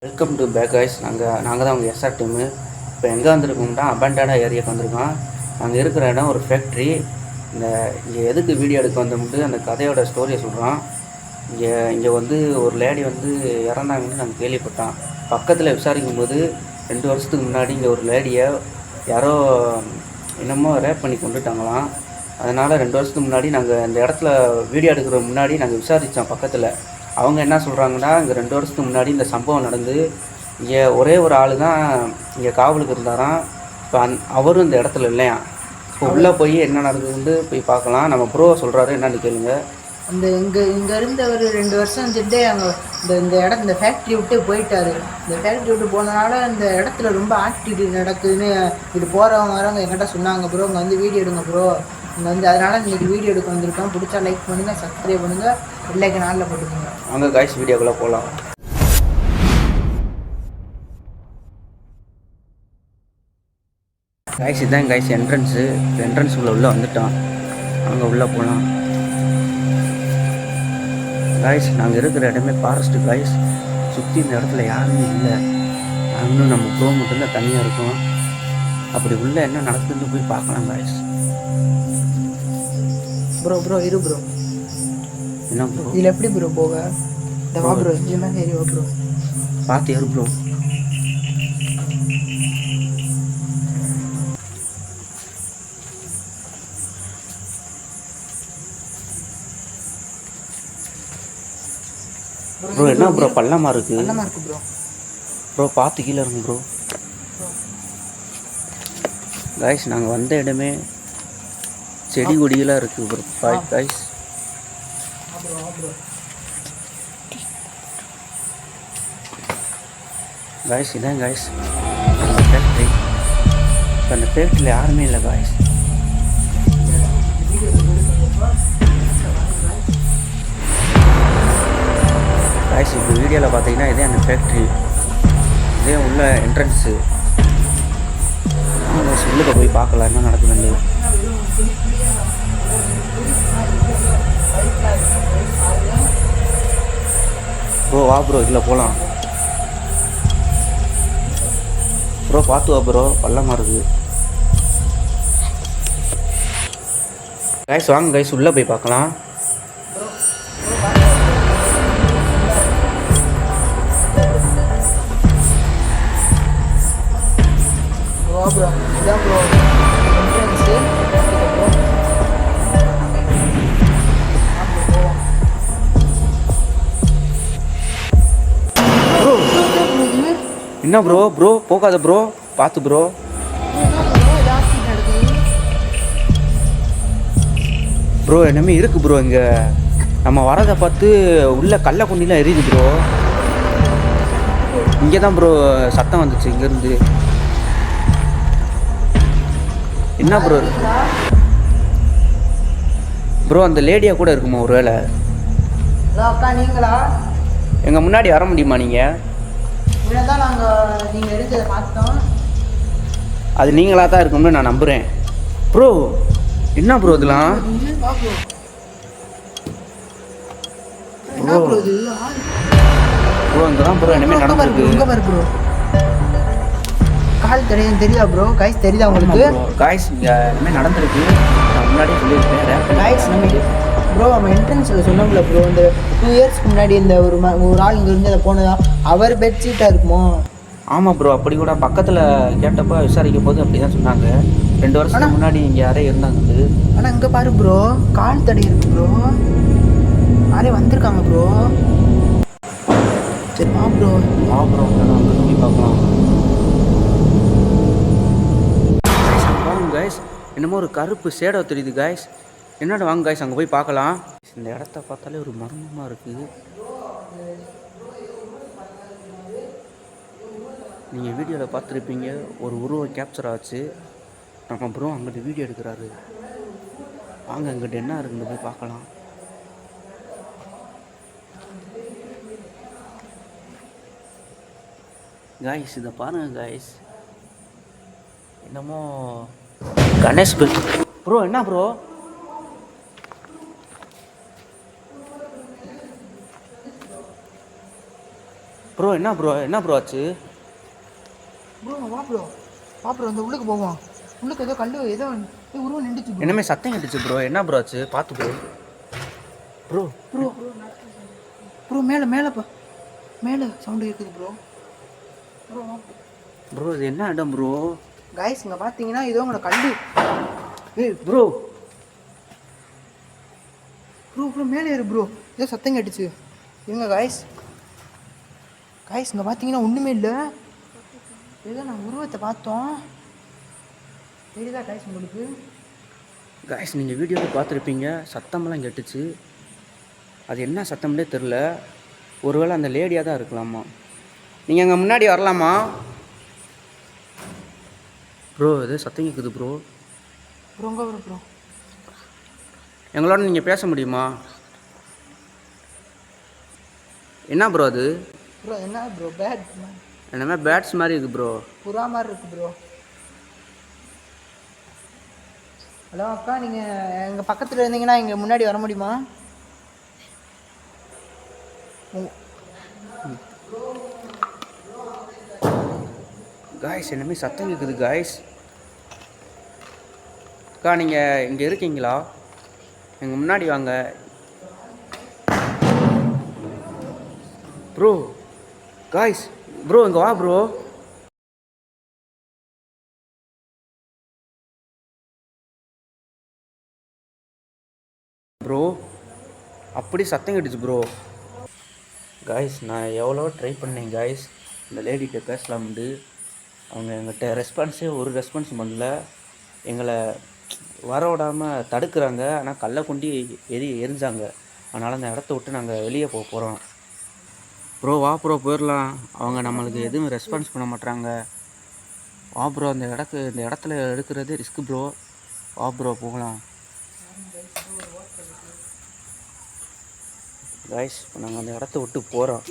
Welcome to back guys. நாங்கள் தான் உங்கள் எஸ்ஆர் டீமு. இப்போ எங்கே வந்திருக்கோம்னா அபண்டடாக ஏரியாவுக்கு வந்திருக்கோம். நாங்கள் இருக்கிற இடம் ஒரு ஃபேக்ட்ரி. இங்கே எதுக்கு வீடியோ எடுக்க வந்தோம்ட்டு அந்த கதையோட ஸ்டோரியை சொல்கிறோம். இங்கே வந்து ஒரு லேடி வந்து இறந்தாங்கன்னு நாங்கள் கேள்விப்பட்டோம். பக்கத்தில் விசாரிக்கும் போது 2 வருஷத்துக்கு முன்னாடி இங்கே ஒரு லேடியை யாரோ என்னமோ ரேப் பண்ணி கொண்டுட்டாங்களாம். அதனால் 2 வருஷத்துக்கு முன்னாடி நாங்கள் இந்த இடத்துல வீடியோ எடுக்கிற முன்னாடி நாங்கள் விசாரித்தோம் பக்கத்தில். அவங்க என்ன சொல்கிறாங்கன்னா, இங்கே 2 வருஷத்துக்கு முன்னாடி இந்த சம்பவம் நடந்து இங்கே ஒரே ஒரு ஆள் தான் இங்கே காவலுக்கு இருந்தாராம். இப்போ அவரும் இந்த இடத்துல இல்லையாம். இப்போ உள்ளே போய் என்ன நடக்குதுன்னு போய் பார்க்கலாம். நம்ம ப்ரோ சொல்கிறாரு, என்னன்னு கேளுங்க. அந்த இங்கே இருந்த ஒரு 2 வருஷம் செட்டே அங்கே இந்த ஃபேக்ட்ரி விட்டு போயிட்டாரு. இந்த ஃபேக்ட்ரி விட்டு போனதுனால இந்த இடத்துல ரொம்ப ஆக்டிவிட்டி நடக்குதுன்னு இது போகிறவங்க வரவங்க என்கிட்ட சொன்னாங்க. ப்ரோ இங்கே வந்து வீடியோ எடுங்க ப்ரோ, இங்கே வந்து அதனால் இன்றைக்கி வீடியோ எடுக்க வந்திருக்கோம். பிடிச்சா லைக் பண்ணுங்கள், சப்ஸ்கிரைப் பண்ணுங்கள், பெல்லைக்கன் நாளில் போட்டுக்கோங்க. அங்கே காய்ஸ் வீடியோக்குள்ளே போகலாம். காய்ஸ் இதுதான் காய்ஸ் என்ட்ரன்ஸ் உள்ளே வந்துட்டோம். அங்கே உள்ளே போகலாம். காய்ஸ் நாங்கள் இருக்கிற இடமே ஃபாரஸ்ட்டு காய்ஸ். சுற்றி இந்த இடத்துல யாருமே இல்லை. இன்னும் நம்ம ப்ரோ மட்டும்தான் தனியாக இருக்கும். அப்படி உள்ளே என்ன நடக்குதுன்னு போய் பார்க்கலாம் காய்ஸ். ப்ரோ இரு ப்ரோ. என்ன ப்ரோ இதில் எப்படி ப்ரோ போக? இந்த வா ப்ரோ, இதெல்லாம் சரி வா ப்ரோ, பார்த்து ஏறு ப்ரோ. ப்ரோ என்ன ப்ரோ பள்ளமாக இருக்குது ப்ரோ, பார்த்து கீழே இருங்க ப்ரோ. காய்ஸ் நாங்கள் வந்த இடமே செடி கொடிகளாக இருக்குது ப்ரோ. காய்ஸ் காய்ஸ் இதான் காய்ஸ் அந்த ஃபேக்ட்ரி. இப்போ அந்த ஃபேக்ட்ரியில் யாருமே இல்லை காய்ஸ். காய்ஸ் இப்போ வீடியோவில் பார்த்தீங்கன்னா இதே அந்த ஃபேக்ட்ரி, இதே உள்ள என்ட்ரன்ஸு. உள்ளுக்க போய் பார்க்கலாம் என்ன நடக்குதுன்னு. ப்ரோ வா ப்ரோ, இதில் போகலாம் ப்ரோ. பார்த்து வா ப்ரோ, பள்ளமாக இருக்குது. கைஸ் வாங்க கைஸ், உள்ளே போய் பார்க்கலாம். என்ன ப்ரோ போகாத ப்ரோ, பார்த்து ப்ரோ. ப்ரோ என்னமே இருக்குது ப்ரோ. இங்கே நம்ம வரதை பார்த்து உள்ள கல்லை கொண்டிலாம் எரியுது ப்ரோ. இங்கே தான் ப்ரோ சத்தம் வந்துச்சு இங்கேருந்து. என்ன ப்ரோ ப்ரோ அந்த லேடியா கூட இருக்குமா ஒரு வேளை? நீங்களா எங்கள் முன்னாடி வர முடியுமா நீங்கள்? நீங்கள் எடுத்ததை பார்த்தோம். அது நீங்களாக தான் இருக்கும்னு நான் நம்புகிறேன் ப்ரோ. என்ன ப்ரோ இதெல்லாம்? ப்ரோ இங்கே தான் ப்ரோ இனிமேல் நடந்துருக்கு ப்ரோ. கால் தெரியா ப்ரோ? காய்ஸ் தெரியுதா உங்களுக்கு? காய்ஸ் இங்கே இனிமேல் நடந்துருக்கு. நான் முன்னாடியே சொல்லியிருக்கேன் காய்ஸ். ப்ரோ நம்ம என்ட்ரன்ஸில் சொன்னோம்ல ப்ரோ, இந்த 2 இயர்ஸ்க்கு முன்னாடி இந்த ஒரு ஆள் இங்கே இருந்து அதை போனதா அவர் பெட்ஷீட்டாக இருக்குமோ? ஆமாம் ப்ரோ, அப்படி கூட பக்கத்தில் கேட்டப்போ விசாரிக்கும் போது அப்படி தான் சொன்னாங்க. 2 வருஷத்துக்கு முன்னாடி இங்கே யாரே இருந்தாங்க. ஆனால் இங்கே பாரு ப்ரோ, கால் தடை இருக்கு ப்ரோ. யாரே வந்திருக்காங்க ப்ரோ. சரி வா ப்ரோ போய் பார்க்கலாம். காய்ஸ் என்னமோ ஒரு கருப்பு சேடை தெரியுது காய்ஸ். என்னோட வாங்க காய்ஸ் அங்கே போய் பார்க்கலாம். இந்த இடத்த பார்த்தாலே ஒரு மர்மமாக இருக்குது. நீங்கள் வீடியோவில் பார்த்துருப்பீங்க, ஒரு உருவம் கேப்சர் ஆச்சு. நம்ம ப்ரோ அங்கிட்டு வீடியோ எடுக்கிறாரு. வாங்க அங்கிட்ட என்ன இருக்குன்னு போய் பார்க்கலாம். காய்ஸ் இதை பாருங்கள் காய்ஸ், என்னமோ கணேஷ் ப்ரோ. என்ன ப்ரோ ப்ரோ என்ன ப்ரோ ஆச்சு? ப்ரோ வா ப்ரோ அந்த உள்ளுக்கு போவோம். உள்ளுக்கு ஏதோ கல் ஏதோ உருவம் நின்றுச்சு ப்ரோ. என்னமே சத்தம் கேட்டுச்சு ப்ரோ. என்ன ப்ரோ ஆச்சு? பார்த்து ப்ரோ. ப்ரோ ப்ரோ ப்ரோ மேலே சவுண்டு கேட்குது ப்ரோ. ப்ரோ ப்ரோ இது என்ன இடம் ப்ரோ? கைஸ் இங்கே பார்த்தீங்கன்னா ஏதோ உங்களை கல். ஏய் ப்ரோ மேலே ஏறு ப்ரோ. ஏதோ சத்தம் கேட்டுச்சு. இருங்க கைஸ் இங்கே பார்த்தீங்கன்னா ஒன்றுமே இல்லை. ஏதோ நான் உருவத்தை பார்த்தோம். தெரியுதா கைஸ் உங்களுக்கு? காய்ஸ் நீங்கள் வீடியோவில் பார்த்துருப்பீங்க. சத்தமெல்லாம் கேட்டுச்சு. அது என்ன சத்தம்னே தெரில. ஒருவேளை அந்த லேடியாக தான் இருக்கலாமா. நீங்கள் அங்கே முன்னாடி வரலாமா? ப்ரோ இது சத்தம் கேட்குது ப்ரோ. ப்ரோ எங்களோட நீங்கள் பேச முடியுமா? என்ன ப்ரோ அது? ப்ரோ என்ன ப்ரோ பேட் என்னமே பேட்ஸ் மாதிரி இருக்குது ப்ரோ. புறா மாதிரி இருக்குது ப்ரோ. ஹலோ அக்கா, நீங்கள் எங்கள் பக்கத்தில் இருந்தீங்கன்னா இங்கே முன்னாடி வர முடியுமா? காய்ஸ் என்னமே சத்தம் கேட்குது காய்ஸ். அக்கா நீங்கள் இங்கே இருக்கீங்களா? எங்கள் முன்னாடி வாங்க ப்ரோ. காய்ஸ் ப்ரோ இங்கே வா ப்ரோ. ப்ரோ அப்படி சத்தம் கேட்டுச்சு ப்ரோ. காய்ஸ் நான் எவ்வளோ ட்ரை பண்ணேன் காய்ஸ் இந்த லேடிகிட்ட பேசலாம்ண்டு. அவங்க எங்கிட்ட ஒரு ரெஸ்பான்ஸ் பண்ணல. எங்களை வர விடாமல் தடுக்கிறாங்க. ஆனால் கல்லை கொண்டு எரிஞ்சாங்க. அதனால் அந்த இடத்த விட்டு நாங்கள் வெளியே போகிறோம். ப்ரோ வா ப்ரோ போயிடலாம். அவங்க நம்மளுக்கு எதுவும் ரெஸ்பான்ஸ் பண்ண மாட்டாங்க. வா ப்ரோ இந்த இடத்துல எடுக்கிறதே ரிஸ்க் ப்ரோ. வா ப்ரோ போகலாம். காய்ஸ் இப்போ நாங்கள் அந்த இடத்த விட்டு போகிறோம்.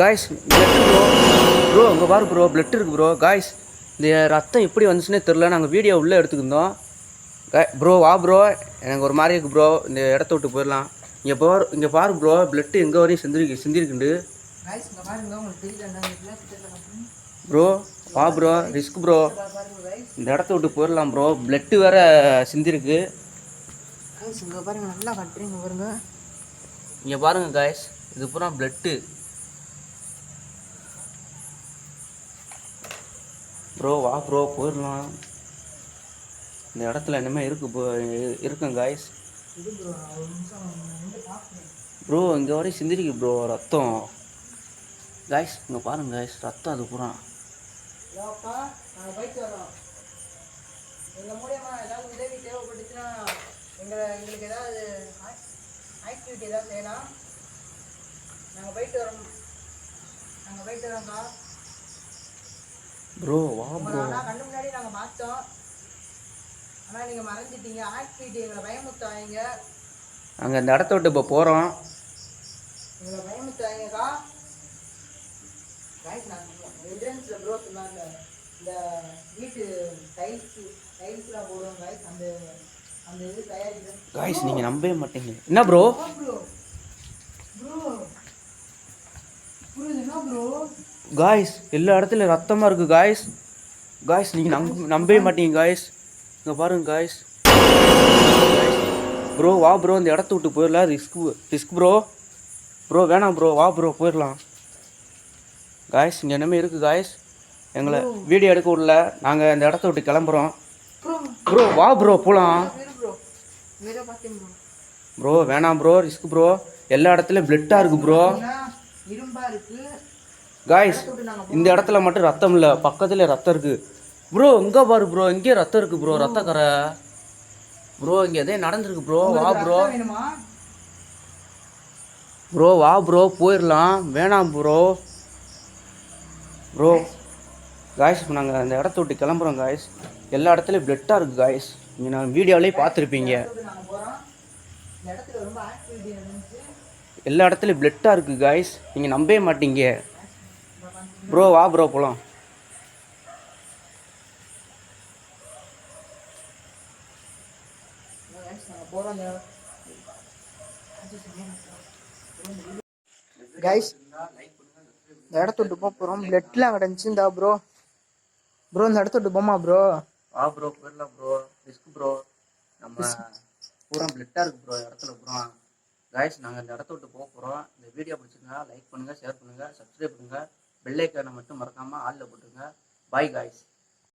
காய்ஸ் ப்ரோ அங்கே பாரு ப்ரோ பிளட் இருக்குது ப்ரோ. காய்ஸ் இந்த ரத்தம் எப்படி வந்துச்சுன்னே தெரில. நாங்கள் வீடியோ உள்ளே எடுத்துக்கிட்டோம். ப்ரோ வா ப்ரோ. எனக்கு ஒரு மாதிரி இருக்குது ப்ரோ. இந்த இடத்த விட்டு போயிடலாம். இங்கே பாரு ப்ரோ பிளட்டு எங்கே வரையும் சிந்திருக்குண்டு ப்ரோ. வா ப்ரோ ரிஸ்க் ப்ரோ. இந்த இடத்த விட்டு போயிடலாம் ப்ரோ. பிளட்டு வேறு சிந்திருக்கு. இங்கே பாருங்க நல்லா கட்டுறீங்க பாருங்க. இங்கே பாருங்க காய்ஸ் இது பூரா பிளட்டு. ப்ரோ வா ப்ரோ போயிடலாம். இந்த இடத்துல என்னமே இருக்குங்க காய்ஸ். ப்ரோ இங்கே வரையும் சிந்திருக்கு ப்ரோ ரத்தம். காய்ஸ் இங்கே பாருங்க காய்ஸ் ரத்தம் அது பூரா. எங்கள் மூலியமாக ஏதாவது உதவி தேவைப்பட்டுச்சுன்னா எங்களுக்கு ஏதாவது ஆக்டிவிட்டி ஏதாவது செய்யலாம். நாங்கள் போயிட்டு வரோம்க்கா. ப்ரோ வா ப்ரோ. ஆனால் கண்ணு முன்னாடி நாங்கள் பார்த்தோம். ஆனால் நீங்கள் மறைஞ்சிட்டீங்க. ஆக்டிவிட்டி எங்களை பயமுத்தாங்க. நாங்கள் இந்த இடத்த விட்டு இப்போ போகிறோம். எங்களை பயமுத்தாங்கக்கா. என்ட்ரன்ஸில் ப்ரோ சொன்னாங்க இந்த வீட்டு டைல்ஸ்லாம் போடுவோம் காய்ஸ். அந்த இது தயாரிக்கிறேன் காய்ஸ் நீங்கள் நம்பவே மாட்டீங்க. என்ன ப்ரோ காய்ஸ் எல்லா இடத்துலையும் ரத்தமாக இருக்குது காய்ஸ் நீங்கள் நம்பவே மாட்டீங்க காய்ஸ். இங்கே பாருங்க காய்ஸ். ப்ரோ வா ப்ரோ இந்த இடத்த விட்டு போயிடலாம். ரிஸ்க் ப்ரோ வேணாம் ப்ரோ. வா ப்ரோ போயிடலாம். காய்ஸ் இங்கே என்னமே இருக்குது காய்ஸ். எங்களை வீடியோ எடுக்க விடல. நாங்கள் இந்த இடத்த விட்டு கிளம்புறோம். ப்ரோ வா ப்ரோ போகலாம். ப்ரோ வேணாம் ப்ரோ ரிஸ்க் ப்ரோ. எல்லா இடத்துலையும் பிளட்டாக இருக்குது ப்ரோ. காய்ஸ் இந்த இடத்துல மட்டும் ரத்தம் இல்லை. பக்கத்தில் ரத்தம் இருக்குது ப்ரோ. இங்கே பாரு ப்ரோ இங்கே ரத்தம் இருக்குது ப்ரோ. ரத்தக்கரை ப்ரோ. இங்கே எதே நடந்துருக்கு ப்ரோ. வா ப்ரோ வா ப்ரோ போயிடலாம். வேணாம் ப்ரோ காய்ஸ் இப்போ நாங்கள் அந்த இடத்த விட்டு கிளம்புறோம் காய்ஸ். எல்லா இடத்துலையும் பிளட்டாக இருக்குது காய்ஸ். நீங்கள் நான் வீடியோவிலே பார்த்துருப்பீங்க. எல்லா இடத்துலையும் பிளட்டாக இருக்குது காய்ஸ். நீங்கள் நம்பவே மாட்டீங்க. ப்ரோ வா ப்ரோ போகலாம். கைஸ் லைக் பண்ணுங்க, சப்ஸ்கிரைப் இந்த இடத்த விட்டு போக போகிறோம். பிளட்லாம் கிடந்துச்சு. இந்த ப்ரோ இந்த இடத்த விட்டு போமா ப்ரோ? ப்ரோ போயிடலாம் ப்ரோ. Risk bro. நம்ம பூரா பிளட்டாக இருக்கு ப்ரோ இடத்துல ப்ரோ. கைஸ் நாங்கள் இந்த இடத்த விட்டு போக போகிறோம். இந்த வீடியோ பிடிச்சிருந்தா லைக் பண்ணுங்கள், ஷேர் பண்ணுங்கள், சப்ஸ்கிரைப் பண்ணுங்கள். பெல் ஐக்கானை மட்டும் மறக்காமல் ஆளில் போட்டுருங்க. Bye guys.